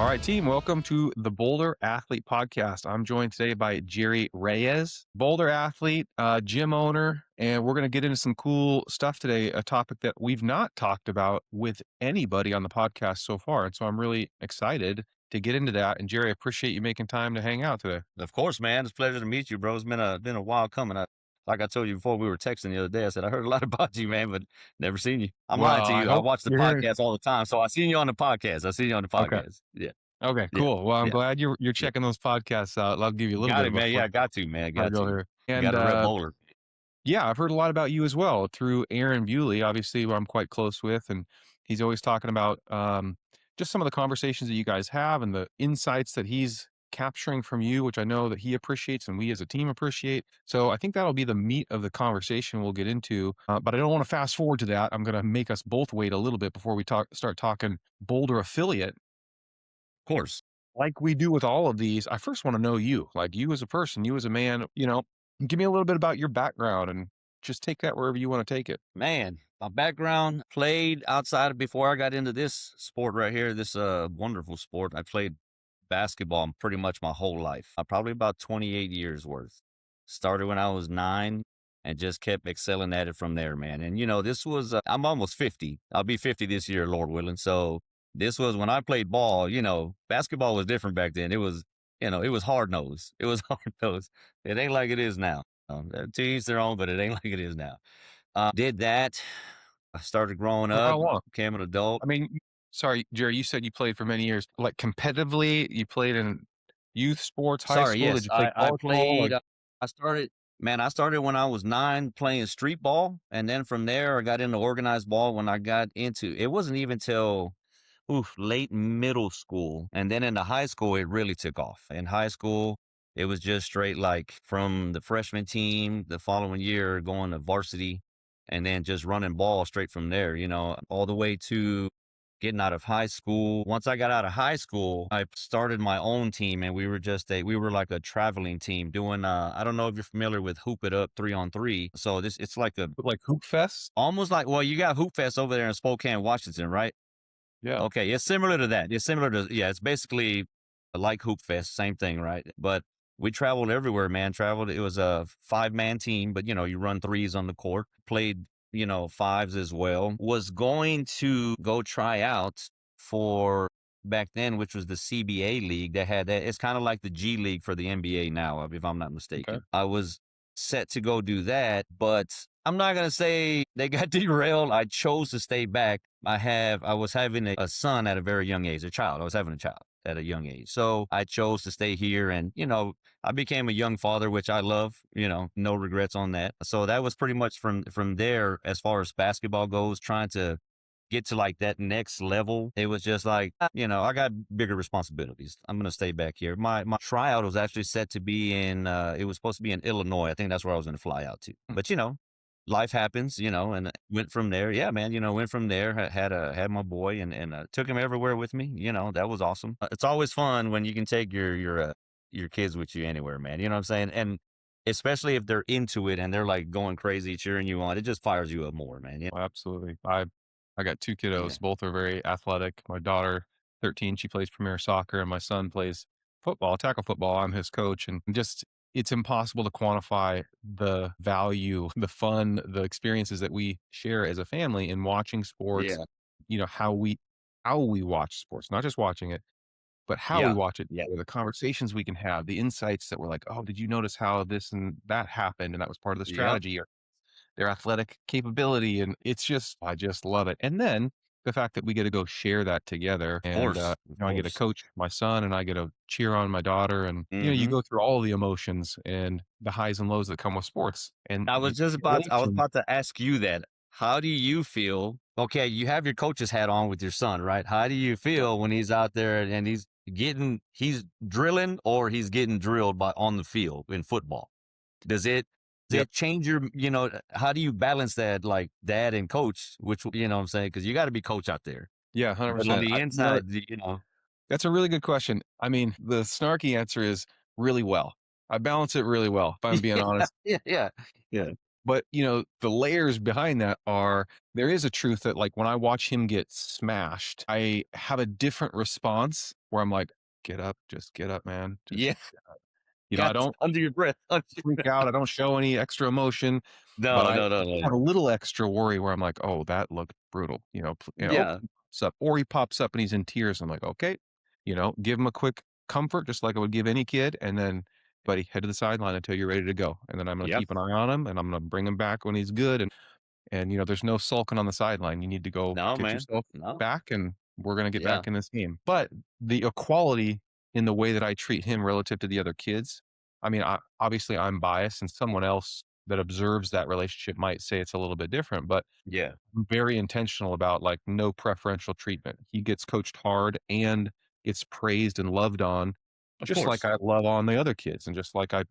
right, team, welcome to the Boulder Athlete Podcast. I'm joined today by Gerry Reyes, Boulder athlete, gym owner, and we're going to get into some cool stuff today, a topic that we've not talked about with anybody on the podcast so far. And so I'm really excited to get into that. And Gerry, I appreciate you making time to hang out today. Of course, man. It's a pleasure to meet you, bro. It's been a while coming. Like I told you before we were texting the other day, I said I heard a lot about you, man, but never seen you. I'm Well, lying to I you. I hope watch the you're here. podcast all the time, so I seen you on the podcast. I seen you on the Okay. podcast. Yeah, Okay, yeah, cool. Well, I'm yeah, glad you're yeah. checking those podcasts out. I'll give you a little Got bit it, of a man. Yeah, I got to, man. Got go to. here. Got And to rep Bowler. yeah, I've heard a lot about you as well through Aaron Bewley, obviously, who I'm quite close with. And he's always talking about just some of the conversations that you guys have and the insights that he's capturing from you, which I know that he appreciates and we as a team appreciate. So I think that'll be the meat of the conversation we'll get into. But I don't want to fast forward to that. I'm going to make us both wait a little bit before we start talking Boulder affiliate. Of course. Like we do with all of these, I first want to know you, like you as a person, you as a man, give me a little bit about your background and just take that wherever you want to take it. Man, my background played outside of before I got into this sport right here, this wonderful sport. I played basketball pretty much my whole life. Probably about 28 years worth. Started when I was 9 and just kept excelling at it from there, man. And this was I'm almost 50. I'll be 50 this year, Lord willing. So this was when I played ball, basketball was different back then. It was, it was hard nose. It was hard nose. It ain't like it is now. To each their own, but it ain't like it is now. Did that. I started growing For how up, long? became an adult. I mean, sorry, Jerry, you said you played for many years. Like competitively, you played in youth sports, high Sorry, school. Did yes, you play I college ball? played. I started when I was 9 playing street ball, and then from there I got into organized ball. When I got into it, wasn't even till late middle school, and then in the high school it really took off. In high school, it was just straight like from the freshman team the following year going to varsity, and then just running ball straight from there. All the way to getting out of high school. Once I got out of high school, I started my own team, and we were like a traveling team doing, I don't know if you're familiar with Hoop It Up 3-on-3. So it's like Like Hoop Fest? almost like, well, you got Hoop Fest over there in Spokane, Washington, right? Yeah. Okay. It's similar to that. It's basically like Hoop Fest, same thing, right? But we traveled everywhere, man. It was a 5-man team, but you run threes on the court, played fives as well. Was going to go try out for back then, which was the CBA league that had that. It's kind of like the G League for the NBA now, if I'm not mistaken. Okay. I was set to go do that, but I'm not going to say they got derailed. I chose to stay back. I was having a son at a very young age, a child. I was having a child at a young age. So I chose to stay here, and, I became a young father, which I love, no regrets on that. So that was pretty much from there, as far as basketball goes, trying to get to like that next level. It was just like, I got bigger responsibilities. I'm going to stay back here. My tryout was actually set to be it was supposed to be in Illinois. I think that's where I was going to fly out to. But, life happens, and went from there. Yeah, man, went from there, had my boy and took him everywhere with me. That was awesome. It's always fun when you can take your kids with you anywhere, man. You know what I'm saying? And especially if they're into it and they're like going crazy, cheering you on, it just fires you up more, man. Oh, absolutely. I got two Yeah. kiddos. Both are very athletic. My daughter, 13, she plays premier soccer, and my son plays football, tackle football. I'm his coach, and just it's impossible to quantify the value, the fun, the experiences that we share as a family in watching sports. Yeah. How we watch sports, not just watching it, but how we Yeah. watch it, Yeah. the conversations we can have, the insights that we're like, oh, did you notice how this and that happened, and that was part of the Yep. strategy, or their athletic capability, and I just love it. And then the fact that we get to go share that together, Of and course. Of I get to course. coach my son, and I get to cheer on my daughter, and you Hmm. go through all the emotions and the highs and lows that come with sports, and I was about to ask you that. How do you feel? Okay, you have your coach's hat on with your son, right? How do you feel when he's out there and he's drilling, or he's getting drilled on the field in football? Does it does Yep. it change how do you balance that, like dad and coach, which, what I'm saying? Because you got to be coach out there. Yeah, But on 100%. the inside, That's a really good question. I mean, the snarky answer is really well. I balance it really well, if I'm being yeah, honest. yeah, yeah, yeah. But, the layers behind that are there is a truth that, like, when I watch him get smashed, I have a different response where I'm like, "Get up, just get up, man. Just" Yeah, I got don't under your breath. freak out, I don't show any extra emotion, but No, I no, no, no. have a little extra worry where I'm like, "Oh, that looked brutal," Yeah, he pops up or he pops up and he's in tears. I'm like, "Okay," give him a quick comfort just like I would give any kid, and then, "Buddy, head to the sideline until you're ready to go, and then I'm gonna yep. keep an eye on him, and I'm gonna bring him back when he's good, there's no sulking on the sideline. You need to go No, get man. yourself No. back, and we're gonna get Yeah, back in this game." But the equality in the way that I treat him relative to the other kids, I mean, obviously, I'm biased, and someone else that observes that relationship might say it's a little bit different, but yeah. I'm very intentional about, like, no preferential treatment. He gets coached hard and gets praised and loved on, Of just like course. I love on the other kids and just like I,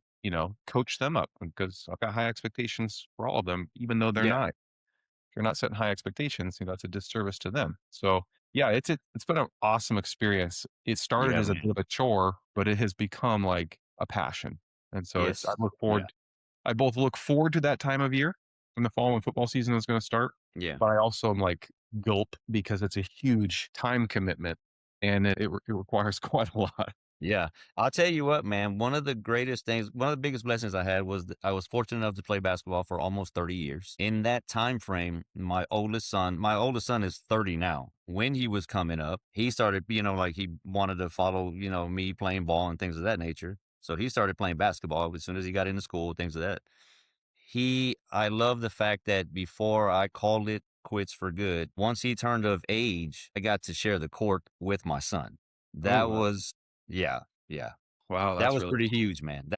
coach them up because I've got high expectations for all of them, even though they're Yeah, not. If you're not setting high expectations, that's a disservice to them. So, yeah, it's been an awesome experience. It started yeah, as a bit man. of a chore, but it has become like a passion. And so I Yes. look Yeah, forward I both look forward to that time of year in the fall when football season is gonna start, yeah. but I also am like, gulp, because it's a huge time commitment and it requires quite a lot. Yeah. I'll tell you what, man, one of the greatest things, one of the biggest blessings I had was I was fortunate enough to play basketball for almost 30 years. In that time frame, my oldest son is 30 now. When he was coming up, he started, like he wanted to follow, me playing ball and things of that nature. So he started playing basketball as soon as he got into school, things of that. I love the fact that before I called it quits for good, once he turned of age, I got to share the court with my son. Oh, That was, yeah, yeah, wow, that that's was really pretty cool. huge, man.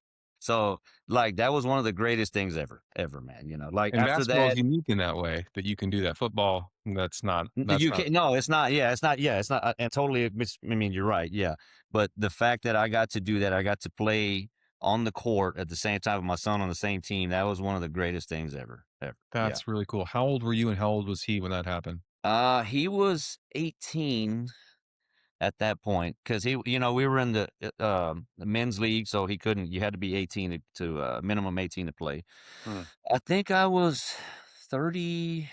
So, like, that was one of the greatest things ever, ever, man. Like And after basketball is that, unique in that way that you can do that. Football, that's you not can't. No, it's not. Yeah, it's not. Yeah, it's not. And totally. I mean, you're right. Yeah, but the fact that I got to do that, I got to play on the court at the same time with my son on the same team. That was one of the greatest things ever, ever. Yeah. that's really cool. How old were you and how old was he when that happened? He was 18 at that point because we were in the men's league, so he couldn't. You had to be 18 to minimum 18 to play. Hmm. I think I was 30,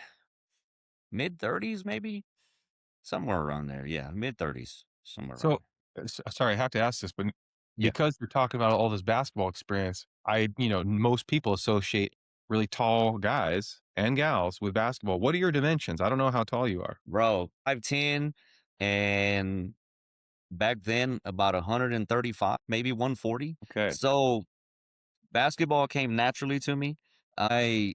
mid 30s, maybe somewhere around there. Yeah, mid 30s, somewhere So, around. sorry, I have to ask this, but Yeah, because you're talking about all this basketball experience, most people associate really tall guys and gals with basketball. What are your dimensions? I don't know how tall you are. bro, 5'10", and back then about 135, maybe 140. Okay. So basketball came naturally to me. I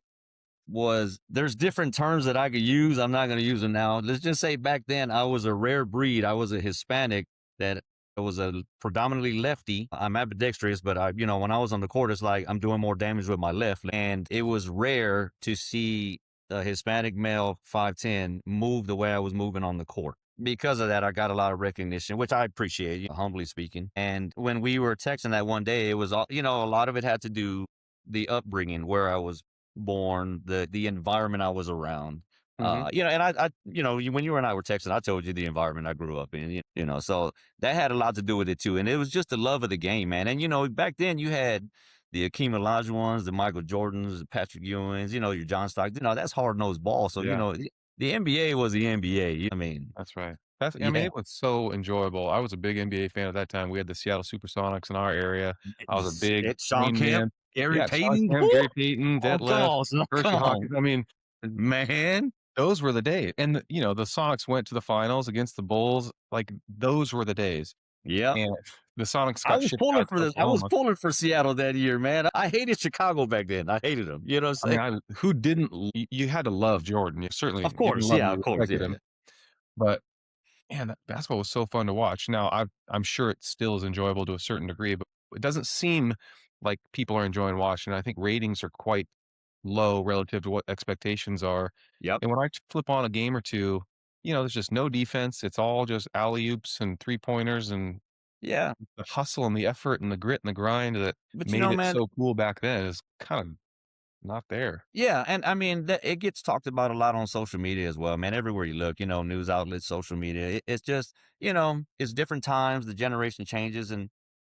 there's different terms that I could use. I'm not going to use them now. Let's just say back then I was a rare breed. I was a Hispanic that was a predominantly lefty. I'm ambidextrous, but when I was on the court, it's like I'm doing more damage with my left. And it was rare to see a Hispanic male 5'10" move the way I was moving on the court. Because of that, I got a lot of recognition, which I appreciate, humbly speaking. And when we were texting that one day, it was all, a lot of it had to do the upbringing where I was born, the environment I was around. Mhm. And when you and I were texting, I told you the environment I grew up in, so that had a lot to do with it too. And it was just the love of the game, man. And back then you had the Akeem Olajuwons, the Michael Jordans, the Patrick Ewings, your John Stockton, that's hard nosed ball. So, Yeah, the NBA was the NBA. I mean, that's right. I mean, yeah, it was so enjoyable. I was a big NBA fan at that time. We had the Seattle Supersonics in our area. I was a big it's Sean Rain Kemp, Man. Gary Yeah, Sean Payton. Kemp, Gary Payton, Oh, come Detlef, on, come Hershey on, Hawkins. I mean, man. those were the days. And the Sonics went to the finals against the Bulls. Like, those were the days. Yep. And the Sonics I got was shipped pulling out for to this. I was Oklahoma. pulling for Seattle that year, man. I hated Chicago back then. I hated them. You know what I I'm mean, saying? who didn't you had to love Jordan. You Of certainly you didn't course. love him, Yeah, of you course. respected Yeah, him. yeah. But, man, that basketball was so fun to watch. Now, I'm sure it still is enjoyable to a certain degree, but it doesn't seem like people are enjoying watching. I think ratings are quite low relative to what expectations are. Yep. And when I flip on a game or 2, there's just no defense. It's all just alley-oops and three-pointers, and Yeah. the hustle and the effort and the grit and the grind that But made it man, so cool back then is kind of not there. yeah. And I mean, it gets talked about a lot on social media as well, man. Everywhere you look, news outlets, social media. It's just, it's different times. The generation changes. And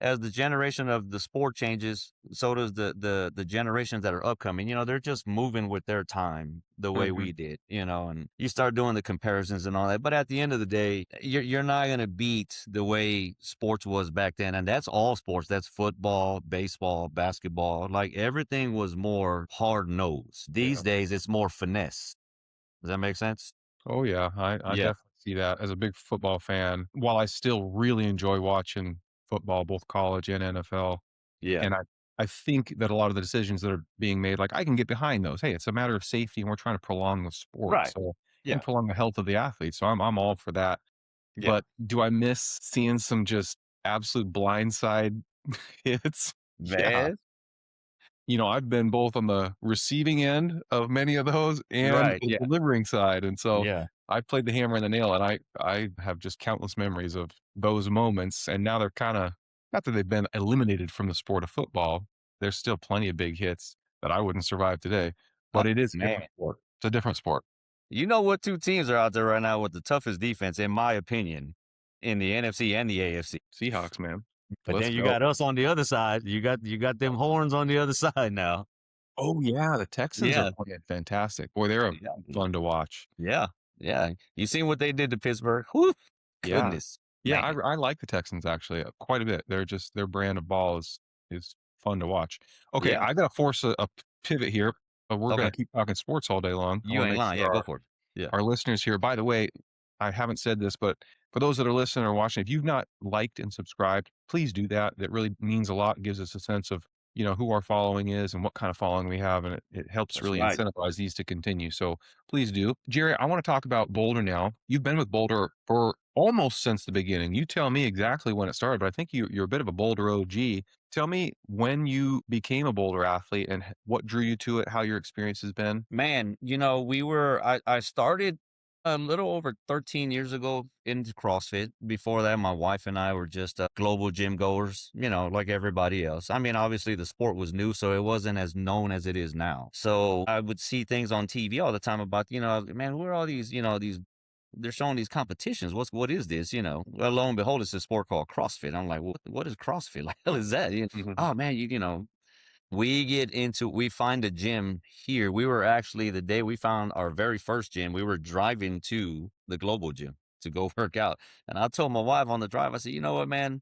as the generation of the sport changes, so does the generations that are upcoming. They're just moving with their time the way Mhm. we did. And you start doing the comparisons and all that. But at the end of the day, you're not gonna beat the way sports was back then, and that's all sports. That's football, baseball, basketball. Like everything was more hard nosed. These Yeah. days, it's more finesse. Does that make sense? Oh, yeah. I Yeah. definitely see that as a big football fan. While I still really enjoy watching football, both college and NFL, Yeah. and I think that a lot of the decisions that are being made, like, I can get behind those. Hey, it's a matter of safety, and we're trying to prolong the sport, Right. so and Yeah. prolong the health of the athlete, so I'm all for that. Yeah. But do I miss seeing some just absolute blindside hits? Yeah. Man. I've been both on the receiving end of many of those and Right. the Yeah. delivering side, and so Yeah. I played the hammer and the nail, and I have just countless memories of those moments, and now they're kinda not that they've been eliminated from the sport of football, there's still plenty of big hits that I wouldn't survive today, Oh, but it is a man. different sport. It's a different sport. You know what 2 teams are out there right now with the toughest defense, in my opinion, in the NFC and the AFC. Seahawks, man. But Let's then you go. got us on the other side. You got them horns on the other side now. Oh, yeah, the Texans are Yeah. playing fantastic. Boy, they're Yeah. fun to watch. Yeah. Yeah. You seen what they did to Pittsburgh? Whoo, Yeah. goodness, Yeah, man. I like the Texans actually, quite a bit. Their brand of ball is fun to watch. Okay, Yeah. I gotta force a pivot here, but we're gonna Okay. keep talking sports all day long. I You wanna ain't make lying. sure Yeah, go for it. Yeah. our listeners here by the way, I haven't said this, but for those that are listening or watching, if you've not liked and subscribed, please do that. That really means a lot, gives us a sense of, who our following is and what kind of following we have, and it helps That's really right. incentivize these to continue. So please do. Jerry, I want to talk about Boulder now. You've been with Boulder for almost since the beginning. You tell me exactly when it started, but I think you're a bit of a Boulder OG. Tell me when you became a Boulder athlete and what drew you to it, how your experience has been. Man, I started a little over 13 years ago into CrossFit. Before that, my wife and I were just global gym goers, like everybody else. I mean, obviously the sport was new, so it wasn't as known as it is now. So I would see things on TV all the time about, man, where are all these, they're showing these competitions. What is this? Well, lo and behold, it's a sport called CrossFit. I'm like, what is CrossFit? Like, hell is that? Mhm. Oh man, we find a gym here. We were actually, the day we found our very first gym, we were driving to the global gym to go work out. And I told my wife on the drive, I said, you know what, man,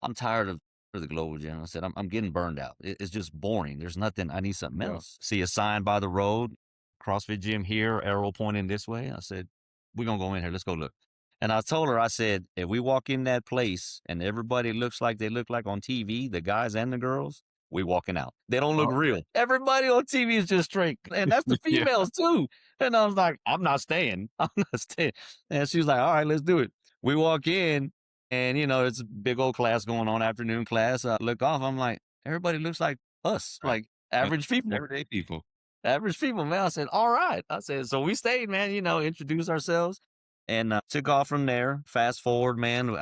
I'm tired of the global gym. I said, I'm getting burned out. It's just boring. There's nothing. I need something Yeah. else. See a sign by the road, CrossFit gym here, arrow pointing this way. I said, we're going to go in here. Let's go look. And I told her, I said, if we walk in that place and everybody looks like they look like on TV, the guys and the girls, we walking out. They don't look Okay. real. Everybody on TV is just straight. And that's the Yeah. females too. And I was like, I'm not staying. I'm not staying. And she was like, all right, let's do it. We walk in and, it's a big old class going on, afternoon class. I look off. I'm like, everybody looks like us, Right. like Yep. average people. Everyday people. Average people, man. I said, all right. I said, so we stayed, man, introduce ourselves and took off from there. Fast forward, man,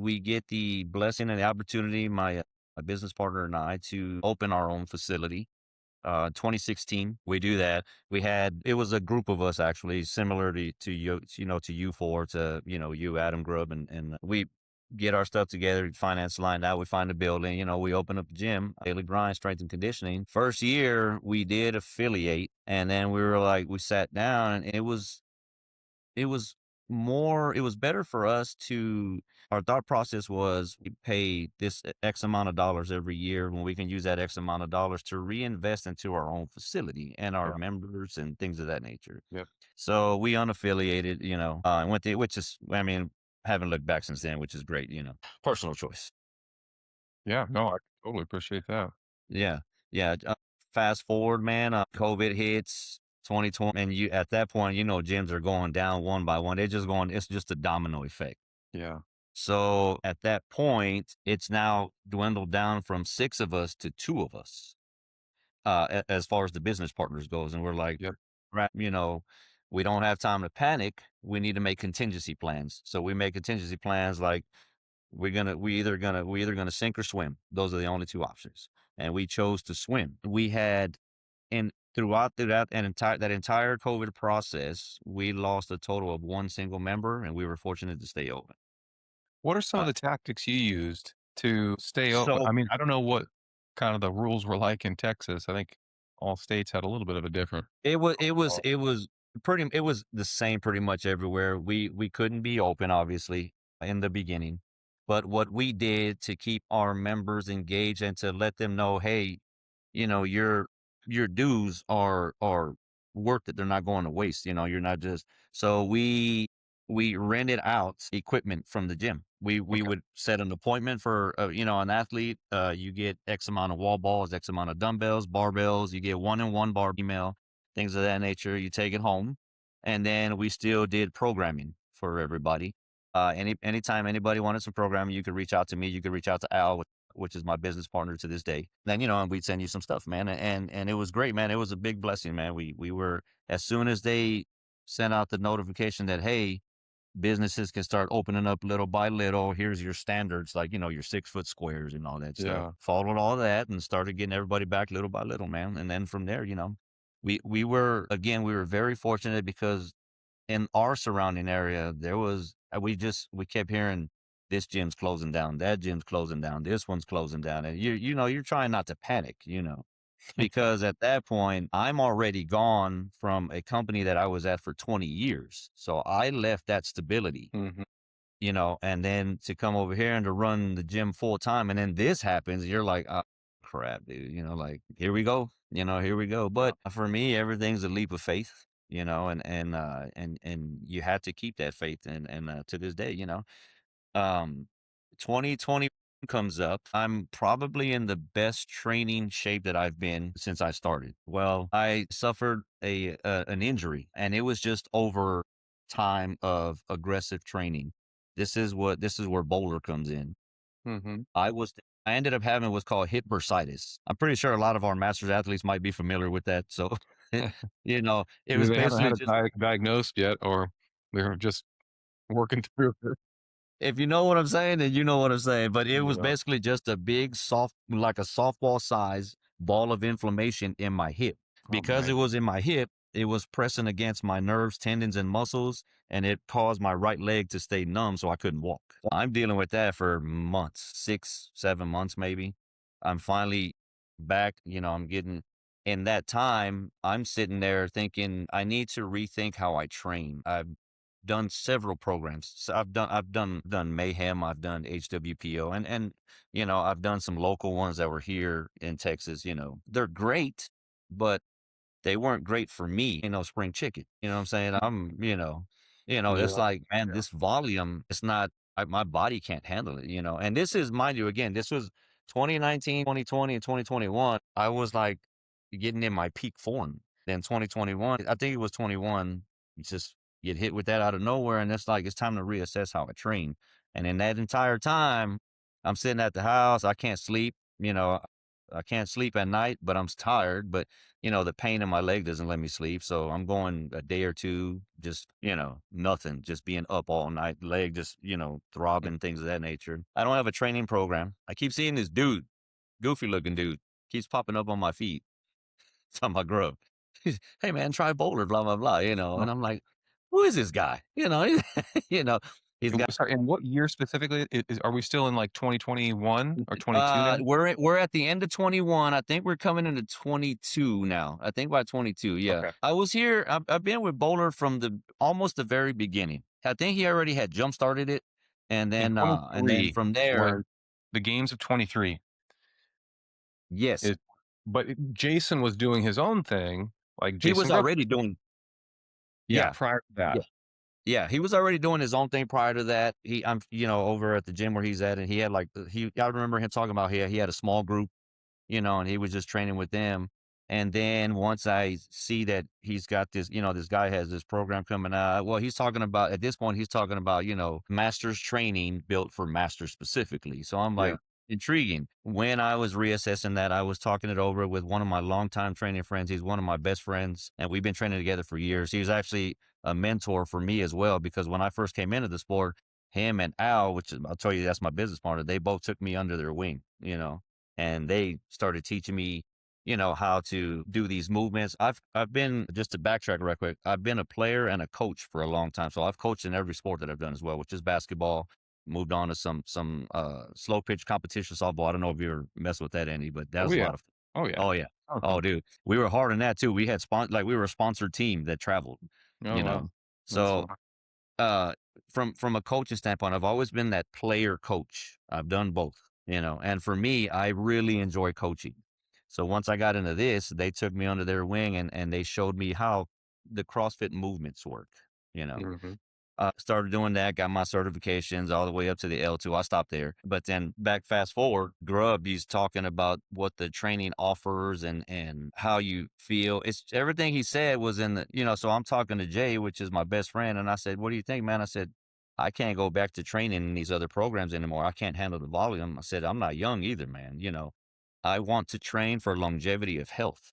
we get the blessing and the opportunity, my business partner and I, to open our own facility. 2016, we do that. It was a group of us actually, similar to you, to you four, to, you, Adam Grubb, and we get our stuff together, finance lined out, we find a building, we open up the gym, daily grind, strength and conditioning. First year we did affiliate, and then we were like, we sat down, and it was better for us to, our thought process was, we pay this X amount of dollars every year when we can use that X amount of dollars to reinvest into our own facility and our Yeah. members and things of that nature. Yep. So we unaffiliated, and which is, I mean, haven't looked back since then, which is great, personal choice. Yeah. No, I totally appreciate that. Yeah. Yeah. Fast forward, man, COVID hits 2020, and at that point, gyms are going down one by one. They're just going, it's just a domino effect. Yeah. So at that point, it's now dwindled down from six of us to two of us, as far as the business partners goes. And we're like, Yep. right, we don't have time to panic. We need to make contingency plans. So we make contingency plans like, we either gonna sink or swim. Those are the only two options. And we chose to swim. We had, and throughout that entire COVID process, we lost a total of one single member, and we were fortunate to stay open. What are some of Uh, the tactics you used to stay open. So I mean, I don't know what kind of the rules were like in Texas. I think all states had a little bit of a different protocol. it was the same pretty much everywhere. We couldn't be open, obviously, in the beginning, but what we did to keep our members engaged and to let them know, hey, your dues are worth it. They're not going to waste. You're not just so we rented out equipment from the gym. We Okay. would set an appointment for an athlete. You get X amount of wall balls, X amount of dumbbells, barbells. You get one and one bar email, things of that nature. You take it home, and then we still did programming for everybody. Anytime anybody wanted some programming, you could reach out to me. You could reach out to Al, which is my business partner to this day. Then, and we'd send you some stuff, man. And it was great, man. It was a big blessing, man. We were, as soon as they sent out the notification that, hey, businesses can start opening up little by little. Here's your standards, like, your 6 foot squares and all that stuff. Yeah. Followed all that and started getting everybody back little by little, man. And then from there, we were very fortunate because in our surrounding area, there was we kept hearing this gym's closing down, that gym's closing down, this one's closing down, and you're trying not to panic, because at that point I'm already gone from a company that I was at for 20 years, so I left that stability, Mhm. and then to come over here and to run the gym full time, and then this happens, you're like, oh, crap, dude, like here we go, here we go. Yeah. But for me, everything's a leap of faith, and you had to keep that faith, and to this day, um, 2020 comes up. I'm probably in the best training shape that I've been since I started. Well, I suffered an injury, and it was just over time of aggressive training. This is where Boulder comes in. Mhm. I ended up having what's called hip bursitis. I'm pretty sure a lot of our masters athletes might be familiar with that. So, it Either was they haven't had basically it just diagnosed yet, or they're just working through it. if you know what I'm saying, then you know what I'm saying. But it was Yeah. basically just a big like a softball size ball of inflammation in my hip. Oh Because my. it was in my hip, it was pressing against my nerves, tendons, and muscles, and it caused my right leg to stay numb so I couldn't walk. I'm dealing with that for months, 6, 7 months maybe. I'm finally back, I'm getting in that time, I'm sitting there thinking I need to rethink how I train. I've done several programs. So I've done Mayhem, I've done HWPO, and I've done some local ones that were here in Texas. They're great, but they weren't great for me, spring chicken. You know what I'm saying? It's Yeah. like, man, Yeah. this volume, it's not, my body can't handle it. And this is, mind you, again, this was 2019, 2020, and 2021. I was like getting in my peak form. Then 2021, I think it was 21, you just get hit with that out of nowhere. And it's like, it's time to reassess how I train. And in that entire time, I'm sitting at the house, I can't sleep, I can't sleep at night, but I'm tired. But the pain in my leg doesn't let me sleep. So I'm going a day or two, just, nothing, just being up all night, leg just, throbbing, things of that nature. I don't have a training program. I keep seeing this dude, goofy looking dude, keeps popping up on my feed. It's on my grub. Hey man, try Boulder, blah, blah, blah, Uh, and I'm like, who is this guy? You know, he's and got sorry, and what year specifically are we still in, like, 2021 or 22 now? we're at the end of 21. I think we're coming into 22 now. I think by 22, yeah. Okay. I was here. I've been with Bowler from the almost the very beginning. I think he already had jump started it, In and then 23, from there, when the games of 23 yes, is Jason was doing his own thing, like he Jason was Grubb. already doing. Yeah, Yeah, prior to that. yeah, yeah. He was already doing his own thing prior to that. I'm, over at the gym where he's at, and he had like I remember him talking about he had a small group, and he was just training with them. And then once I see that he's got this, this guy has this program coming out. Well, he's talking about at this point, he's talking about, masters training built for masters specifically. So I'm Yeah. like, intriguing. When I was reassessing that, I was talking it over with one of my longtime training friends. He's one of my best friends, and we've been training together for years. He was actually a mentor for me as well, because when I first came into the sport, him and Al, which is, I'll tell you, that's my business partner, they both took me under their wing, and they started teaching me, how to do these movements. I've been, just to backtrack real quick, I've been a player and a coach for a long time. So I've coached in every sport that I've done as well, which is basketball. moved on to some slow pitch competition softball. I don't know if you ever messed with that any, but that Oh, was a yeah. lot of Oh, yeah. oh yeah. Oh, Oh fun. dude. We were hard on that too. We had like we were a sponsored team that traveled, Oh, you wow. know. That's So fun. uh from a coaching standpoint, I've always been that player coach. I've done both, and for me, I really enjoy coaching. So once I got into this, they took me under their wing and they showed me how the CrossFit movements work, you know. Mhm. Started doing that, got my certifications all the way up to the L2. I stopped there. But then back fast forward, Grub, he's talking about what the training offers and how you feel. It's everything he said was in so I'm talking to Jay, which is my best friend, and I said, "What do you think, man?" I said, "I can't go back to training in these other programs anymore. I can't handle the volume." I said, "I'm not young either, man. I want to train for longevity of health.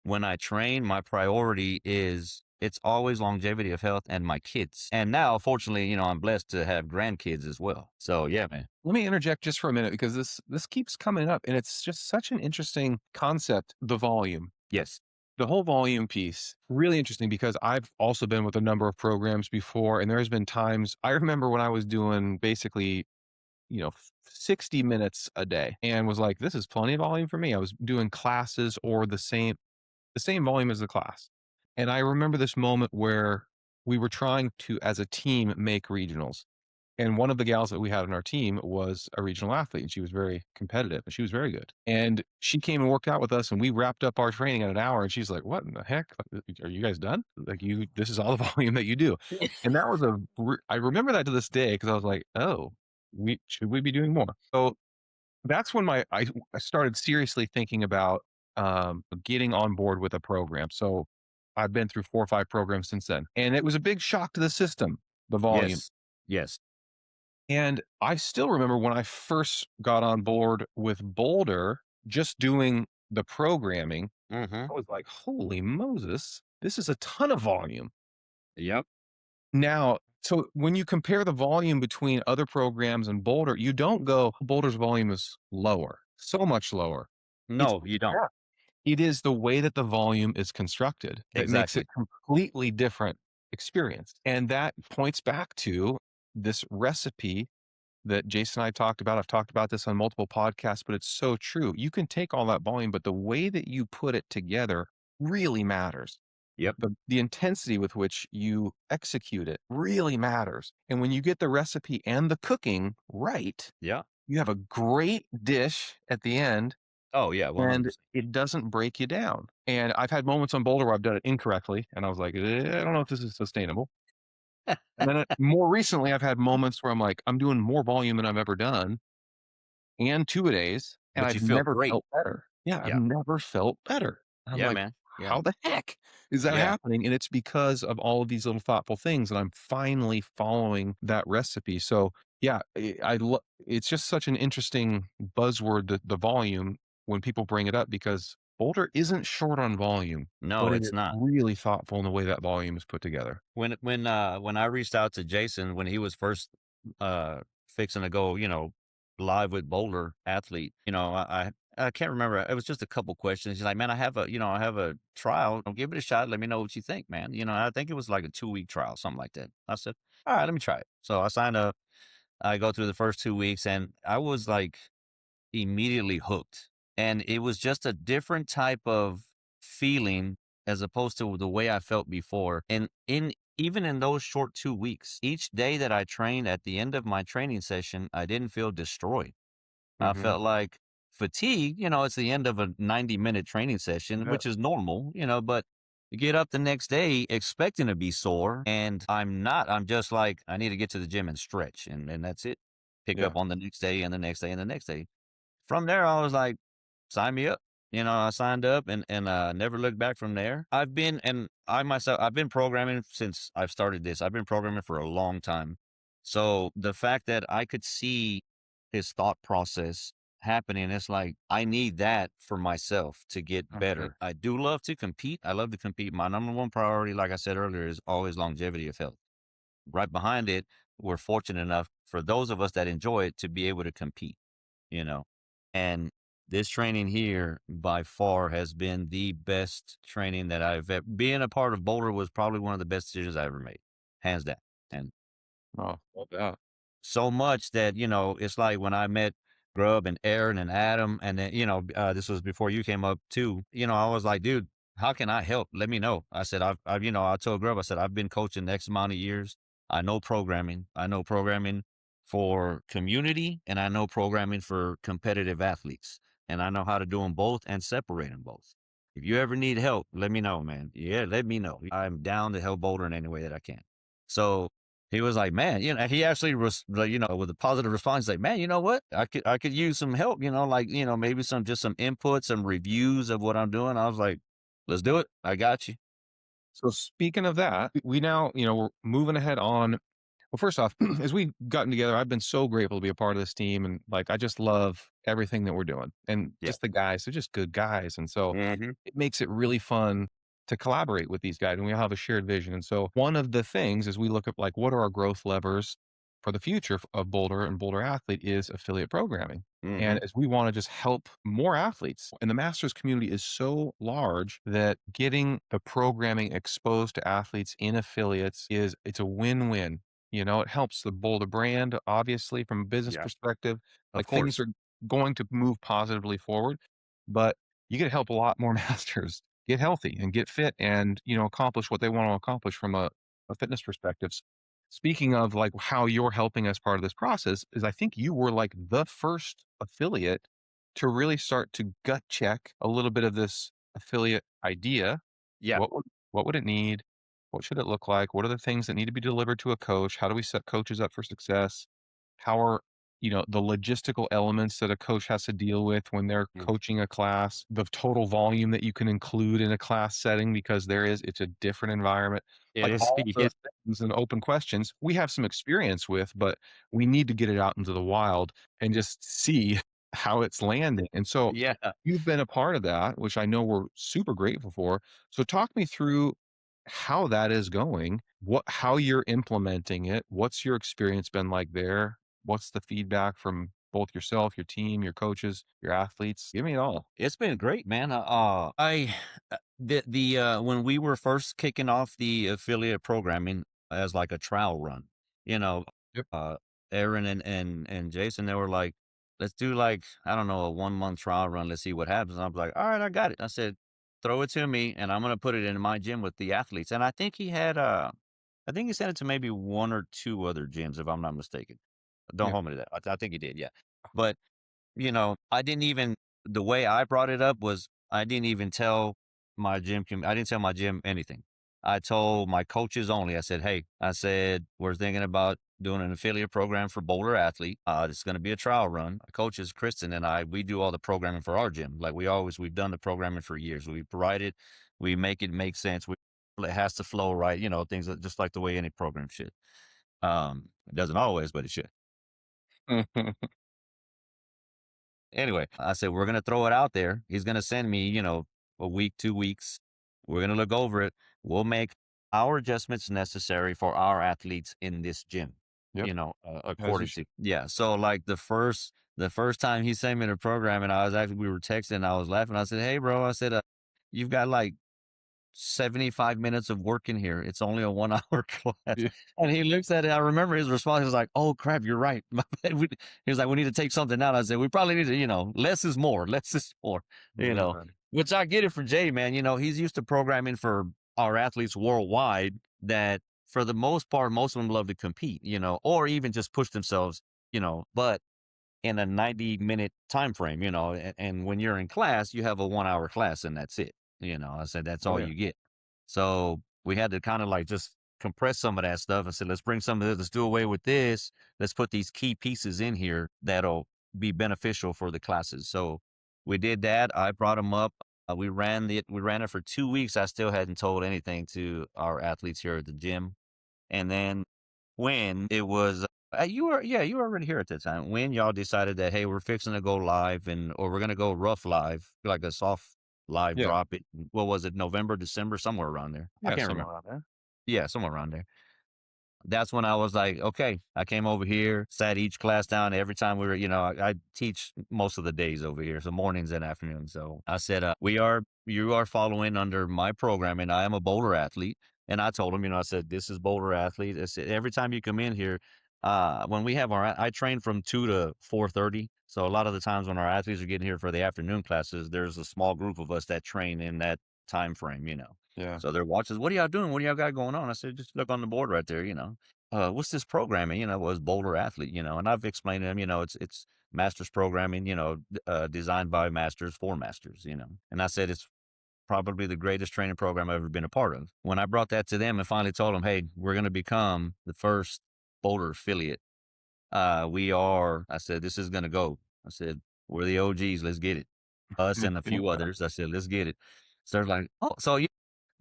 When I train, my priority is it's always longevity of health and my kids. And now, fortunately, I'm blessed to have grandkids as well. So yeah, man. Let me interject just for a minute because this keeps coming up, and it's just such an interesting concept, the volume. Yes. The whole volume piece, really interesting because I've also been with a number of programs before, and there's been times I remember when I was doing basically, 60 minutes a day and was like, this is plenty of volume for me. I was doing classes or the same volume as the class. And I remember this moment where we were trying to, as a team, make regionals. And one of the gals that we had on our team was a regional athlete, and she was very competitive and she was very good. And she came and worked out with us, and we wrapped up our training in an hour. And she's like, "What in the heck? Are you guys done? Like, this is all the volume that you do." And that was I remember that to this day because I was like, "Oh, we should we be doing more?" So that's when I started seriously thinking about, getting on board with a program. So I've been through 4 or 5 programs since then, and it was a big shock to the system, the volume. Yes. Yes. And I still remember when I first got on board with Boulder, just doing the programming, Mm-hmm. I was like, "Holy Moses, this is a ton of volume." Yep. Now, so when you compare the volume between other programs and Boulder, you don't go, "Boulder's volume is lower, so much lower." It's No, you don't. It is the way that the volume is constructed that makes it Exactly. completely different experience, and that points back to this recipe that Jason and I talked about. I've talked about this on multiple podcasts, but it's so true. You can take all that volume, but the way that you put it together really matters. Yep. The intensity with which you execute it really matters, and when you get the recipe and the cooking right, Yeah. you have a great dish at the end Oh yeah, and 100%. it doesn't break you down. And I've had moments on Boulder where I've done it incorrectly, and I was like, I don't know if this is sustainable." And then more recently, I've had moments where I'm like, I'm doing more volume than I've ever done and 2 a days, and But you I've feel never great. felt better. Yeah, I've Yeah. never felt better. And I'm Yeah, like, man. Yeah. how the heck is that Yeah. happening? And it's because of all of these little thoughtful things, and I'm finally following that recipe. So yeah, it's just such an interesting buzzword, the volume, when people bring it up because Boulder isn't short on volume, No, but it it's is not. really thoughtful in the way that volume is put together. When I reached out to Jason when he was first fixing to go, live with Boulder athlete, I can't remember. It was just a couple questions. He's like, "Man, I have a trial. Give it a shot. Let me know what you think, man." I think it was like a 2-week trial, something like that. I said, "All right, let me try it." So I signed up. I go through the first 2 weeks, and I was like immediately hooked. And it was just a different type of feeling as opposed to the way I felt before. And even in those short 2 weeks, each day that I trained at the end of my training session, I didn't feel destroyed. I Mhm. felt like fatigue, it's the end of a 90-minute training session, Yeah. which is normal, but you get up the next day expecting to be sore, and I'm not. I'm just like, I need to get to the gym and stretch, and that's it. Pick Yeah. up on the next day and the next day and the next day. From there, I was like, "Sign me up." I signed up and never looked back from there. I've been programming since I've started this. I've been programming for a long time. So the fact that I could see his thought process happening, it's like, I need that for myself to get Mhm. better. I do love to compete. I love to compete. My number one priority, like I said earlier, is always longevity of health. Right behind it, we're fortunate enough for those of us that enjoy it to be able to compete you know. And this training here by far has been the best training that being a part of Boulder was probably one of the best decisions I ever made, hands down. And Oh, love that. so much that, it's like when I met Grub and Aaron and Adam, and then, this was before you came up too. I was like, dude, how can I help? Let me know. I said, I told Grub, I said, I've been coaching X amount of years. I know programming. I know programming for community, and I know programming for competitive athletes. And I know how to do them both and separate them both. If you ever need help, let me know, man. Yeah, let me know. I'm down to help Boulder in any way that I can. So he was like, man, he actually was like, with a positive response, like, man, you know what? I could use some help, like, maybe just some input, some reviews of what I'm doing. I was like, let's do it. I got you. So speaking of that, we now, we're moving ahead on. Well, first off, as we've gotten together, I've been so grateful to be a part of this team, and like I just love everything that we're doing, and Yeah. just the guys, they're just good guys, and so Hmm. it makes it really fun to collaborate with these guys, and we all have a shared vision. And so one of the things as we look at like what are our growth levers for the future of Boulder and Boulder Athlete is affiliate programming. And Hmm. as we want to just help more athletes, and the masters community is so large that getting the programming exposed to athletes in affiliates it's a win-win. It helps the Boulder brand, obviously, from a business Yeah. perspective. Of Like things course. are going to move positively forward, but you get to help a lot more masters get healthy and get fit and, accomplish what they want to accomplish from a fitness perspective. Speaking of like how you're helping as part of this process, is I think you were like the first affiliate to really start to gut check a little bit of this affiliate idea. Yeah. What would it need? What should it look like? What are the things that need to be delivered to a coach? How do we set coaches up for success? How are, the logistical elements that a coach has to deal with when they're Mhm. coaching a class, the total volume that you can include in a class setting because it's a different environment. It Like is. all of Yeah. those things and open questions we have some experience with, but we need to get it out into the wild and just see how it's landing. And so Yeah. you've been a part of that, which I know we're super grateful for. So talk me through how that is going, how you're implementing it. What's your experience been like there? What's the feedback from both yourself, your team, your coaches, your athletes? Give me it all. It's been great, man. When we were first kicking off the affiliate programming as like a trial run, you know, Yep. uh, Aaron and Jason, they were like, let's do like, I don't know, a 1 month trial run. Let's see what happens. And I was like, all right, I got it. I said, throw it to me and I'm going to put it in my gym with the athletes. And I think he sent it to maybe one or two other gyms, if I'm not mistaken. Don't Yeah. hold me to that. I think he did. Yeah. But I didn't even the way I brought it up was I didn't even tell I didn't tell my gym anything. I told my coaches only. I said, "Hey," I said, "we're thinking about doing an affiliate program for Boulder Athlete. It's going to be a trial run. Our coaches, Kristen and I, we do all the programming for our gym. Like we've done the programming for years. We provide it, we make it make sense. It has to flow right. Things just like the way any program should. It doesn't always, but it should." Anyway, I said, we're going to throw it out there. He's going to send me, a week, 2 weeks. We're going to look over it. We'll make our adjustments necessary for our athletes in this gym, Yep. As you according should. to, yeah. So like the first time he sent me the program and we were texting, and I was laughing. I said, hey bro, I said, you've got like 75 minutes of work in here. It's only a 1 hour class. Yeah. And he looks at it. I remember his response. He was like, oh crap, you're right. My bad. He was like, we need to take something out. I said, we probably need to, less is more. Less is more, Man. which I get it for Jay, man. He's used to programming for our athletes worldwide that for the most part, most of them love to compete, or even just push themselves, but in a 90-minute time frame, and when you're in class, you have a 1 hour class and that's it. I said, that's Oh all yeah. you get. So we had to kind of like just compress some of that stuff and said, let's bring some of this, let's do away with this. Let's put these key pieces in here that'll be beneficial for the classes. So we did that. I brought them up. We ran it for 2 weeks. I still hadn't told anything to our athletes here at the gym. And then when it was you were already here at that time. When y'all decided that, hey, we're fixing to go live or we're gonna go rough live, like a soft live Yeah. drop it. What was it, November, December, somewhere around there. I Yeah. can't Somewhere remember. around there. Yeah, somewhere around there. That's when I was like, okay, I came over here, sat each class down. Every time we were, I teach most of the days over here, so mornings and afternoons. So I said, you are following under my program, and I am a Boulder athlete. And I told him, I said, this is Boulder athlete. I said, every time you come in here, When we have I train from 2 to 4:30. So a lot of the times when our athletes are getting here for the afternoon classes, there's a small group of us that train in that time frame, you know. Yeah. So they're watching, what are y'all doing? What do y'all got going on? I said, just look on the board right there, you know. What's this programming? You know, was Boulder Athlete, you know, and I've explained to them, you know, it's masters programming, you know, designed by masters for masters, you know. And I said it's probably the greatest training program I've ever been a part of. When I brought that to them and finally told them, hey, we're going to become the first Boulder affiliate. I said, this is going to go. I said, we're the OGs. Let's get it. Us and a few others. I said, let's get it. So they're like, oh, so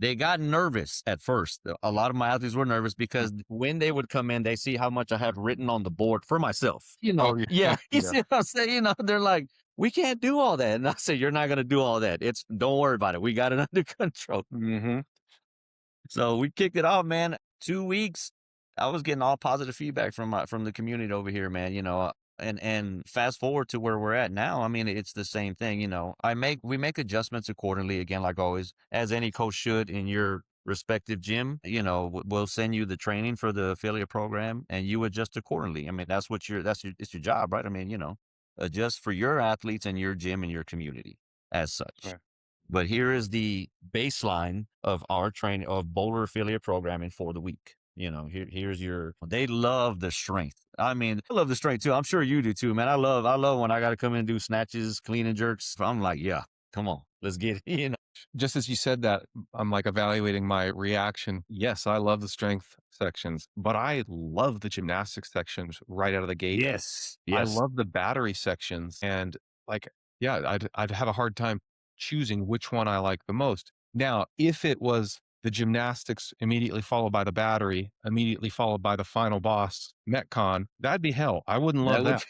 they got nervous at first. A lot of my athletes were nervous because when they would come in, they see how much I have written on the board for myself. You know, Oh, yeah. yeah, you Yeah. see what I'm saying? You know, they're like, we can't do all that. And I said, you're not going to do all that. Don't worry about it. We got it under control. Mhm. So we kicked it off, man. 2 weeks, I was getting all positive feedback from the community over here, man. You know, and fast forward to where we're at now. I mean, it's the same thing. You know, we make adjustments accordingly. Again, like always, as any coach should in your respective gym. You know, we'll send you the training for the affiliate program, and you adjust accordingly. I mean, it's your job, right? I mean, you know, adjust for your athletes and your gym and your community as such. Right. But here is the baseline of our training of Boulder affiliate programming for the week. You know, here's they love the strength. I mean, I love the strength too. I'm sure you do too, man. I love when I got to come in and do snatches, clean and jerks. I'm like, yeah, come on, let's get it. You know, Just as you said that, I'm like evaluating my reaction. Yes, I love the strength sections, but I love the gymnastics sections right out of the gate. yes, I yes, love the battery sections and like, yeah, I'd have a hard time choosing which one I like the most. Now, if it was the gymnastics immediately followed by the battery, immediately followed by the final boss, Metcon, that'd be hell. I wouldn't that love would that. be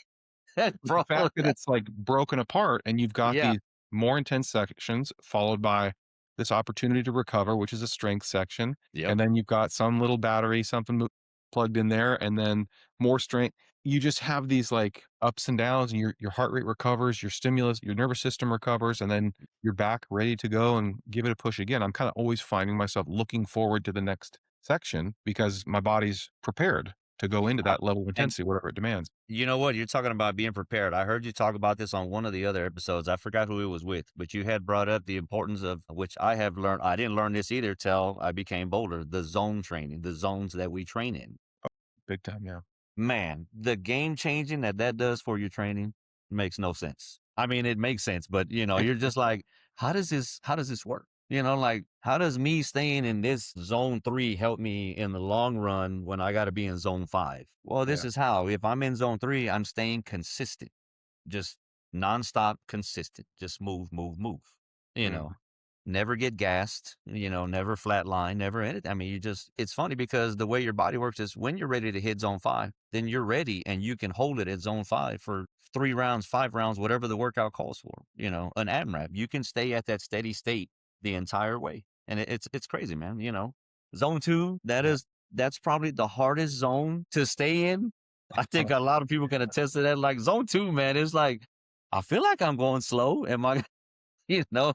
that, But the bro. fact that it's, like, broken apart and you've got Yeah, these more intense sections followed by this opportunity to recover, which is a strength section, yep. and then you've got some little battery, something plugged in there, and then more strength. You just have these, like, ups and downs, and your heart rate recovers, your stimulus your nervous system recovers, and then you're back ready to go and give it a push again. I'm kinda always finding myself looking forward to the next section because my body's prepared to go into I, that level of and intensity, whatever it demands. you know what? You're talking about being prepared. I heard you talk about this on one of the other episodes. I forgot who it was with, but you had brought up the importance of which I have learned. I didn't learn this either till I became bolder. The zone training, the zones that we train in. Big time, yeah. Man, the game changing that does for your training makes no sense. I mean, it makes sense, but you know, you're just like, how does this work? You know, like, how does me staying in this zone 3 help me in the long run when I got to be in zone 5? Well, this Yeah. is how. If I'm in zone 3, I'm staying consistent, just nonstop consistent, just move, move, move. You Mm. know, never get gassed, you know, never flatline, never anything. I mean, it's funny because the way your body works is when you're ready to hit zone 5, then you're ready and you can hold it at zone 5 for 3 rounds, 5 rounds, whatever the workout calls for, you know, an AMRAP. You can stay at that steady state the entire way. And it's crazy, man. You know, zone 2, Yeah. that's probably the hardest zone to stay in. I think a lot of people can attest to that. Like zone 2, man, it's like, I feel like I'm going slow. Am I, you know,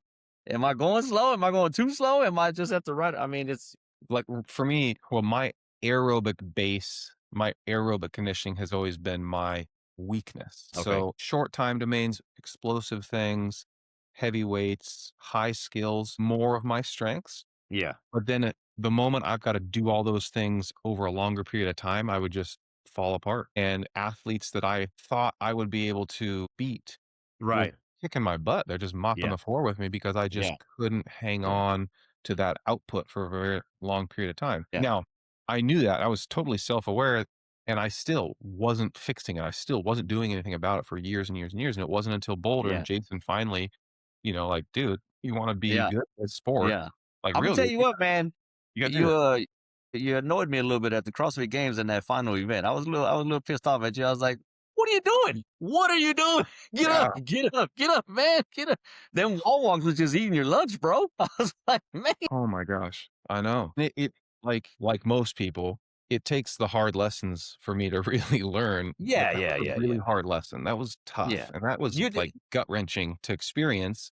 am I going slow? Am I going too slow? Am I just at the right? I mean, it's Like, for me, well, my aerobic base, my aerobic conditioning has always been my weakness. okay. So, short time domains, explosive things, heavy weights, high skills, more of my strengths. Yeah. But then the moment I've got to do all those things over a longer period of time, I would just fall apart. And athletes that I thought I would be able to beat were Right. kicking my butt. They're just mopping Yeah. the floor with me because I just Yeah. couldn't hang Yeah. on to that output for a very long period of time. Yeah. Now, I knew that. I was totally self-aware and I still wasn't fixing it. I still wasn't doing anything about it for years and years and years. And it wasn't until Boulder and Yeah. Jason finally, like, dude, you want to be Yeah. good at sport? Yeah. Like, I'm gonna tell really, you what, man. you got to do You it. you annoyed me a little bit at the CrossFit Games in that final event. I was a little pissed off at you. I was like, "What are you doing? What are you doing? Get Yeah. up! Get up, man! Get up!" Them wall walks was just eating your lunch, bro. I was like, "Man, Oh my gosh. I know. It like most people, it takes the hard lessons for me to really learn, but yeah, that was yeah, a yeah, really yeah, hard lesson. That was yeah." tough, and that was, You did, like, gut-wrenching to experience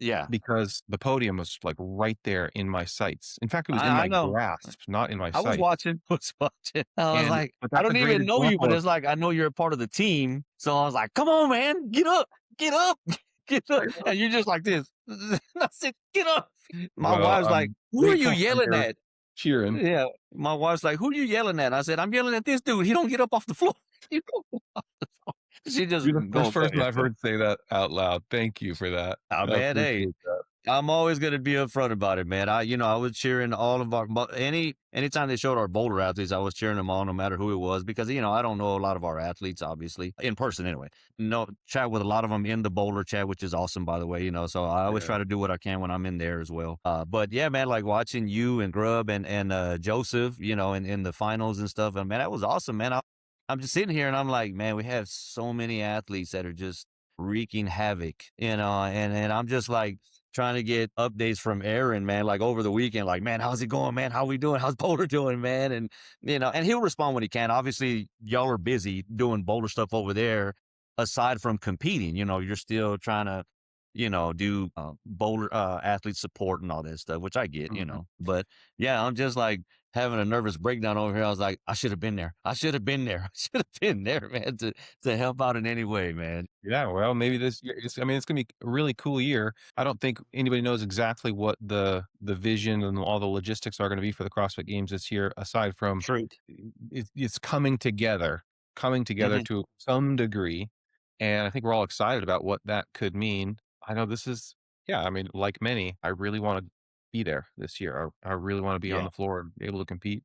Yeah. because the podium was, like, right there in my sights. In fact, it was in I my know. grasp, not in my I was sights, watching, was watching. I was and like, but I that's a don't great even know you, but example of it's like, I know you're a part of the team. So I was like, come on, man, get up, get up. And you're just like this. I said, get up. My well, wife's like, who are wait you till yelling Hunter at? cheering. Yeah. My wife's like, who are you yelling at? I said, I'm yelling at this dude. He don't get up off the floor. He don't get off the floor. She just You're the first gonna tell person you. I've heard say that out loud. Thank you for that. Oh, I man, hey, appreciate that. I'm always gonna be upfront about it, man. I was cheering all of our anytime they showed our Boulder athletes, I was cheering them on, no matter who it was, because I don't know a lot of our athletes, obviously, in person anyway. No, chat with a lot of them in the Boulder chat, which is awesome, by the way. So I always Yeah. try to do what I can when I'm in there as well. But yeah, man, like watching you and Grub and Joseph, in the finals and stuff, and man, that was awesome, man. I'm just sitting here and I'm like, man, we have so many athletes that are just wreaking havoc, and I'm just like trying to get updates from Aaron, man, like over the weekend, like, man, how's it going, man? How we doing? How's Boulder doing, man? And he'll respond when he can. Obviously, y'all are busy doing Boulder stuff over there. Aside from competing, you're still trying to, do Boulder athlete support and all that stuff, which I get. Mhm. But yeah, I'm just like having a nervous breakdown over here. I was like, I should have been there. I should have been there. I should have been there, man, to help out in any way, man. Yeah, well, maybe this year I mean, it's gonna be a really cool year. I don't think anybody knows exactly what the vision and all the logistics are gonna be for the CrossFit Games this year, aside from Truth. it's coming together Hmm. to some degree, and I think we're all excited about what that could mean. I know this is yeah, I mean, like many, I really wanna be there this year. I really wanna be on Yeah. the floor and be able to compete.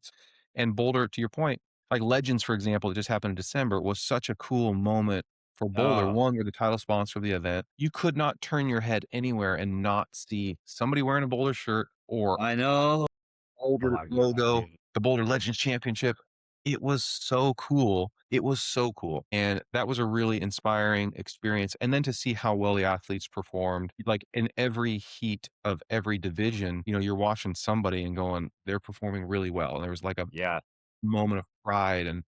And Boulder, to your point, like Legends, for example, that just happened in December, was such a cool moment for Boulder. Oh, One, we're the title sponsor of the event. You could not turn your head anywhere and not see somebody wearing a Boulder shirt or I know. Oh Boulder my god, logo, dude. the Boulder Legends Championship. It was so cool. It was so cool. And that was a really inspiring experience. And then to see how well the athletes performed, like in every heat of every division, you're watching somebody and going, they're performing really well. And there was like a Yeah, moment of pride and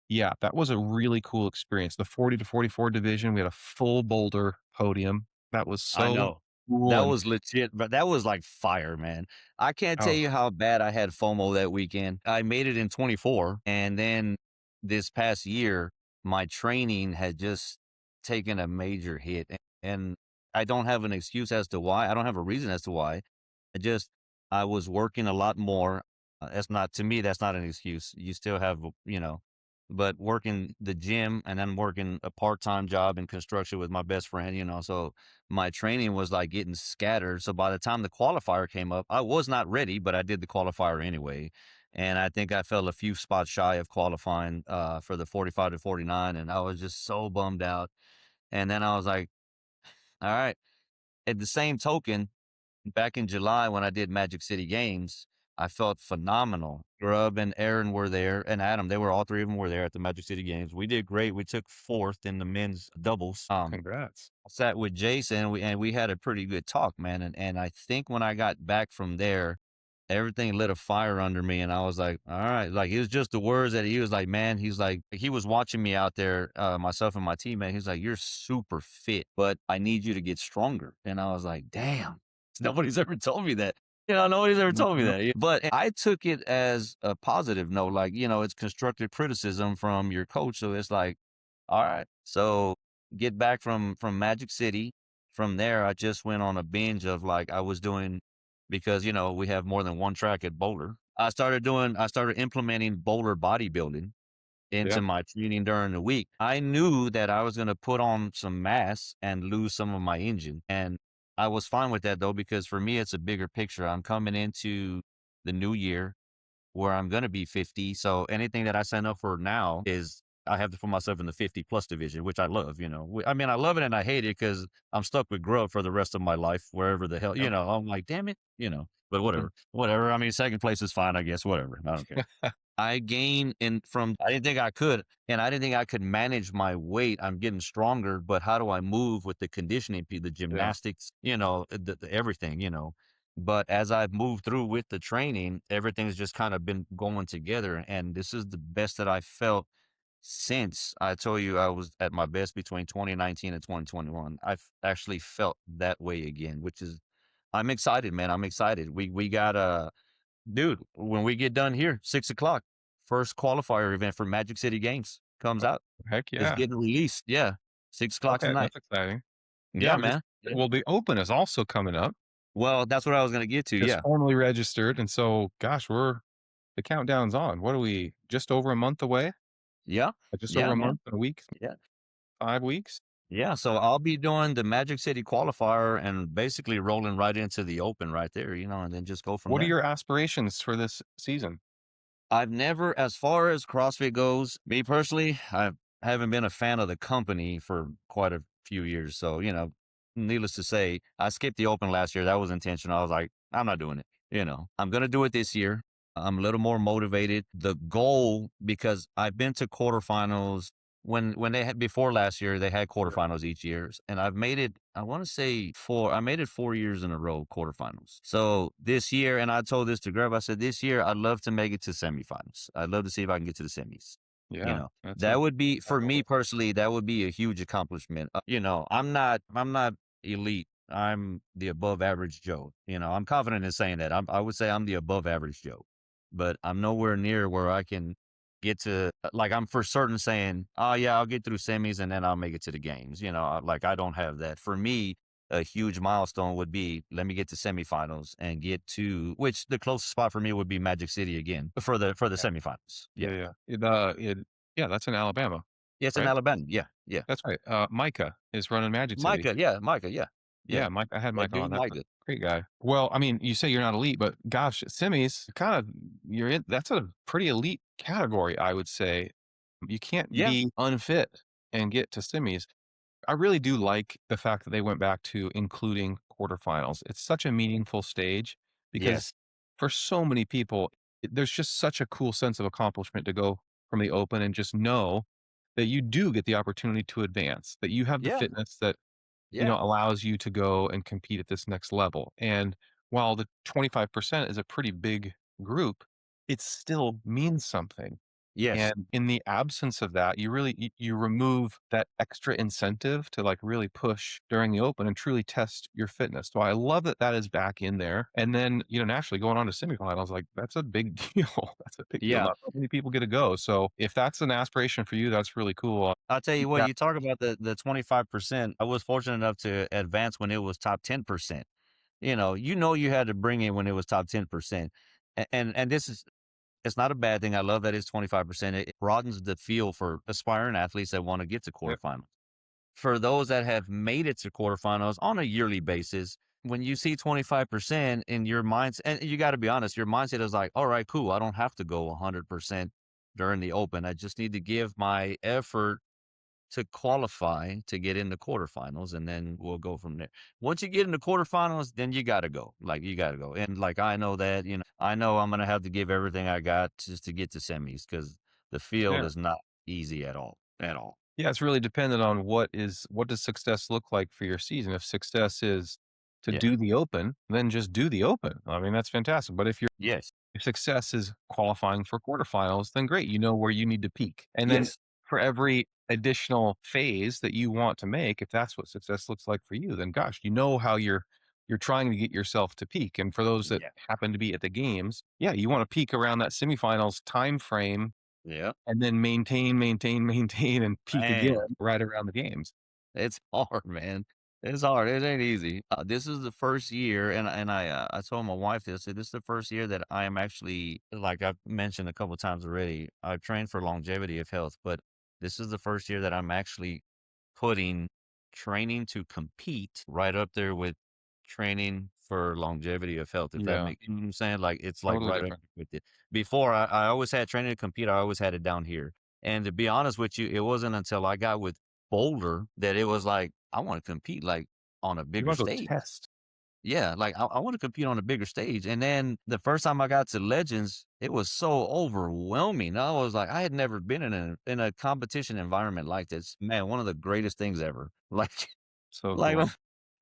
yeah, that was a really cool experience. The 40 to 44 division, we had a full boulder podium. That was I so know. cool That and was legit, but that was like fire, man. I can't tell oh, you how bad I had FOMO that weekend. I made it in 24, and then this past year, my training had just taken a major hit, and I don't have an excuse as to why. I don't have a reason as to why. I just I was working a lot more. That's not to me. That's not an excuse. You still have, but working the gym and then working a part-time job in construction with my best friend. So my training was like getting scattered. So by the time the qualifier came up, I was not ready, but I did the qualifier anyway. And I think I fell a few spots shy of qualifying for the 45 to 49. And I was just so bummed out. And then I was like, all right. At the same token, back in July when I did Magic City Games, I felt phenomenal. Grub and Aaron were there, and Adam. They were all three of them were there at the Magic City Games. We did great. We took fourth in the men's doubles. congrats. I sat with Jason, and we had a pretty good talk, man. And I think when I got back from there, everything lit a fire under me, and I was like, all right. Like, it was just the words that he was like, man. He's like, he was watching me out there, myself and my teammate. He's like, you're super fit, but I need you to get stronger. And I was like, damn, nobody's ever told me that. Nobody's ever told me Mhm. that. But I took it as a positive note, like, it's constructive criticism from your coach. So it's like, all right. So get back from Magic City. From there, I just went on a binge of like I was doing because we have more than one track at Boulder. I started implementing Boulder bodybuilding Yeah, into my training during the week. I knew that I was going to put on some mass and lose some of my engine. And I was fine with that though, because for me, it's a bigger picture. I'm coming into the new year where I'm going to be 50. So anything that I sign up for now is I have to put myself in the 50 plus division, which I love. I mean, I love it and I hate it because I'm stuck with grub for the rest of my life, wherever the hell, yeah. I'm like, damn it, but Mhm. whatever. I mean, second place is fine, I guess, whatever. I don't care. I gained in from I didn't think I could, and I didn't think I could manage my weight. I'm getting stronger, but how do I move with the conditioning, the Yeah. gymnastics, the everything, But as I've moved through with the training, everything's just kind of been going together, and this is the best that I felt since I told you I was at my best between 2019 and 2021. I've actually felt that way again, which is I'm excited, man. I'm excited. We got dude, when we get done here, 6 o'clock, first qualifier event for Magic City Games comes Oh, out. heck It's yeah. getting released. Yeah. 6 o'clock Okay, tonight. that's exciting. Yeah, Yeah, I'm just man. Yeah. well, the Open is also coming up, Well, that's what I was gonna get to. just Yeah. formally registered, and so, gosh, the countdown's on. What are we, just over a month away? Yeah. Just over Yeah, a man. month and a week, Yeah. 5 weeks? Yeah. So I'll be doing the Magic City qualifier and basically rolling right into the open right there, and then just go from What are there. your aspirations for this season? I've never, as far as CrossFit goes, me personally, I haven't been a fan of the company for quite a few years. So, needless to say, I skipped the open last year. That was intentional. I was like, I'm not doing it. I'm going to do it this year. I'm a little more motivated. The goal, because I've been to quarterfinals when they had before last year, they had Yeah. quarterfinals each year, and I've made it. I want to say four. I made it 4 years in a row quarterfinals. So this year, and I told this to Grub. I said this year I'd love to make it to semifinals. I'd love to see if I can get to the semis. You Yeah, know, that's a that would be high for me goal. personally. That would be a huge accomplishment. I'm not elite. I'm the above average Joe. I'm confident in saying that. I would say I'm the above average Joe, but I'm nowhere near where I can get to like I'm for certain saying, "Oh yeah, I'll get through semis and then I'll make it to the games." Like I don't have that. For me, a huge milestone would be let me get to semifinals and get to which the closest spot for me would be Magic City again for the Yeah, semifinals. Yeah. yeah, yeah. Yeah, that's in Alabama, Yeah, it's in right? Alabama. Yeah, yeah. That's right. Micah is running Magic City. Micah, yeah, Micah, yeah. Yeah. Yeah, Mike, I had That Mike on. dude That's a Micah. great guy. Well, I mean, you say you're not elite, but gosh, semis kind of you're in. That's a pretty elite category, I would say. You can't Yeah. be unfit and get to semis. I really do like the fact that they went back to including quarterfinals. It's such a meaningful stage because Yes. for so many people, there's just such a cool sense of accomplishment to go from the open and just know that you do get the opportunity to advance, that you have the Yeah. fitness that Yeah. allows you to go and compete at this next level. And while the 25% is a pretty big group, it still means something. Yes. And in the absence of that, you remove that extra incentive to like really push during the open and truly test your fitness. So I love that that is back in there. And then, naturally going on to semifinals, like that's a big deal. That's a big deal. Yeah. Not so many people get to go. So if that's an aspiration for you, that's really cool. I'll tell you Keep what, that. you talk about the 25%. I was fortunate enough to advance when it was top 10%. You had to bring in when it was top 10%. And this is it's not a bad thing. I love that it's 25%. It broadens the field for aspiring athletes that want to get to Yep. quarterfinals. For those that have made it to quarterfinals on a yearly basis, when you see 25% in your mindset, and you got to be honest, your mindset is like, all right, cool. I don't have to go 100% during the open. I just need to give my effort to qualify to get in the quarterfinals, and then we'll go from there. Once you get in the quarterfinals, then you got to go. Like, you got to go. And like, I know that, I know I'm going to have to give everything I got just to get to semis because the field Yeah. is not easy at all. At all. Yeah, it's really dependent on what does success look like for your season. If success is to Yeah. do the open, then just do the open. I mean, that's fantastic. But Yes. if success is qualifying for quarterfinals, then great. You know where you need to peak. And then Yes. for every additional phase that you want to make, if that's what success looks like for you, then gosh, you know how you're trying to get yourself to peak. And for those that Yeah. happen to be at the games, yeah, you want to peak around that semifinals time frame Yeah. and then maintain, maintain, maintain, and peak again Man, right around the games. it's hard, man. It's hard. It ain't easy. This is the first year, and I told my wife this. I said, this is the first year that I am actually, like I've mentioned a couple times already. I've trained for longevity of health, but this is the first year that I'm actually putting training to compete right up there with training for longevity of health. If that Yeah, makes, you know what I'm saying? Like it's like totally right up different. with it. Before I always had training to compete. I always had it down here. And to be honest with you, it wasn't until I got with Boulder that it was like, I want to compete like on a You bigger wanna go stage. test. Yeah, like I want to compete on a bigger stage. And then the first time I got to Legends, it was so overwhelming. I was like, I had never been in a competition environment like this. Man, one of the greatest things ever. Like, So like cool.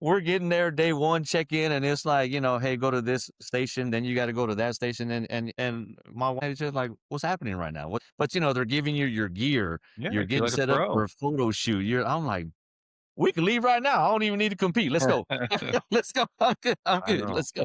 we're getting there day one, check in, and it's like, hey, go to this station, then you got to go to that station, and my wife is just like, what's happening right now? What? But they're giving you your gear, Yeah, you're you're getting like a set up for pro. a photo shoot. I'm like, we can leave right now. I don't even need to compete. Let's go. Let's go. I'm good. I'm I good. know. Let's go.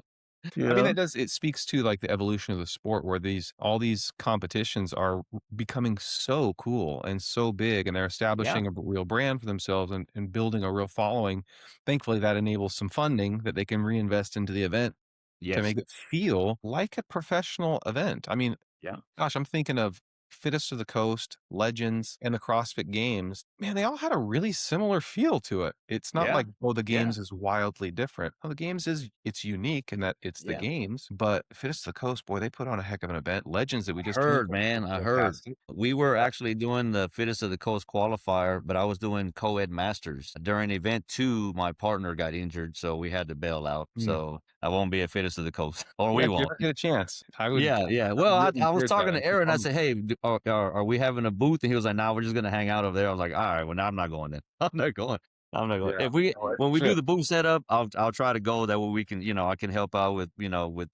You I mean, know? that does it speaks to, like, the evolution of the sport where these all these competitions are becoming so cool and so big, and they're Yeah. establishing a real brand for themselves and building a real following. Thankfully, that enables some funding that they can reinvest into the event to Yes. make it feel like a professional event. I mean, Yeah. gosh, I'm thinking of Fittest of the Coast, Legends, and the CrossFit Games. Man, they all had a really similar feel to it. It's not Yeah. like, oh, the Yeah. games is wildly different. Oh, the games is it's unique in that it's the Yeah. games, but Fittest of the Coast, boy, they put on a heck of an event. Legends that we I just came heard, from, man. I heard. fantastic. We were Yeah. actually doing the fittest of the coast qualifier, but I was doing co-ed masters. During event two, my partner got injured, so we had to bail out. Mm. So I won't be a fittest of the coast, or Yeah, we if you won't. ever get a chance, Yeah, yeah. I would Well, really I was encourage that. talking to Aaron. I I'm said, "Hey, are we having a booth?" And he was like, "Nah, we're just gonna hang out over there." I was like, "All right, well, now I'm not going then. I'm not going. I'm not going. yeah. If we No, when we do fit. the booth setup, I'll try to go. That way we can, I can help out with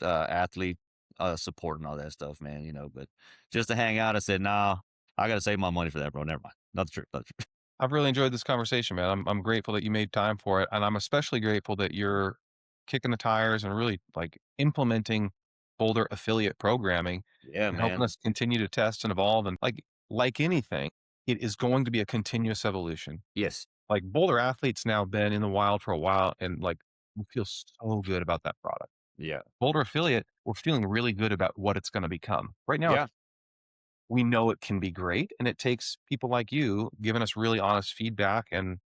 athlete support and all that stuff, man. But just to hang out, I said, "Nah, I gotta save my money for that, bro. Never mind. Not the truth. Not the truth." I've really enjoyed this conversation, man. I'm grateful that you made time for it, and I'm especially grateful that you're kicking the tires and really like implementing Boulder affiliate programming Yeah, and helping man. us continue to test and evolve. And like anything, it is going to be a continuous evolution. Yes. Like Boulder athletes now been in the wild for a while, and like we feel so good about that product. Yeah. Boulder affiliate, we're feeling really good about what it's going to become. Right now, Yeah. we know it can be great, and it takes people like you giving us really honest feedback and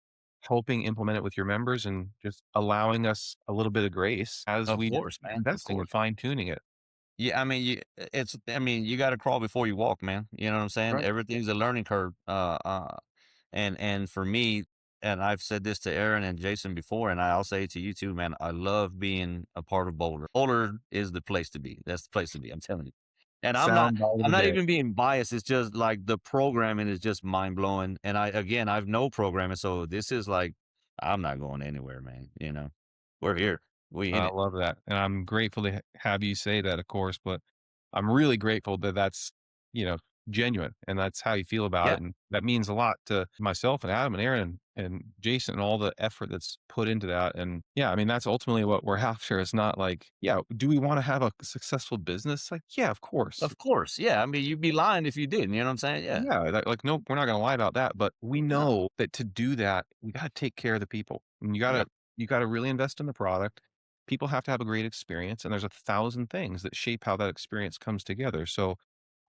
helping implement it with your members and just allowing us a little bit of grace as Of we course, keep man. Of investing and course. fine tuning it. Yeah, I mean, you gotta crawl before you walk, man. You know what I'm saying? Right. Everything's a learning curve. And for me, and I've said this to Aaron and Jason before, and I'll say it to you too, man. I love being a part of Boulder. Boulder is the place to be. That's the place to be. I'm telling you. And Sound bite of I'm the not day. even being biased. It's just like the programming is just mind blowing. And I've no programming, so this is like, I'm not going anywhere, man. We're here. We in I it. love that, and I'm grateful to have you say that, of course, but I'm really grateful that that's, you know, genuine and that's how you feel about Yeah, it, and that means a lot to myself and Adam and Aaron and Jason and all the effort that's put into that, and yeah, I mean, that's ultimately what we're after. It's not like, yeah, do we wanna have a successful business? Like, yeah, of course. of course. Yeah. I mean, you'd be lying if you didn't. You know what I'm saying? Yeah. Yeah, like, no, we're not gonna lie about that, but we No. know that to do that, we gotta take care of the people, and Yep. you gotta really invest in the product. People have to have a great experience, and there's 1,000 things that shape how that experience comes together, so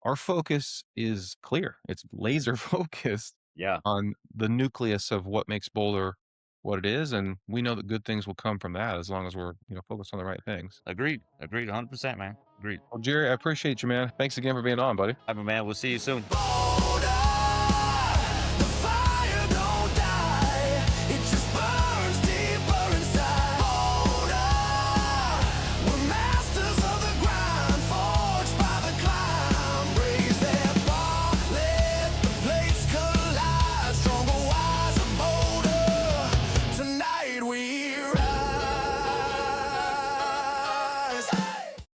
our focus is clear. It's laser focused Yeah. on the nucleus of what makes Boulder what it is, and we know that good things will come from that as long as we're, focused on the right things. Agreed. Agreed. 100%, man. Agreed. Well, Jerry, I appreciate you, man. Thanks again for being on, buddy. All right, man. We'll see you soon. Tonight we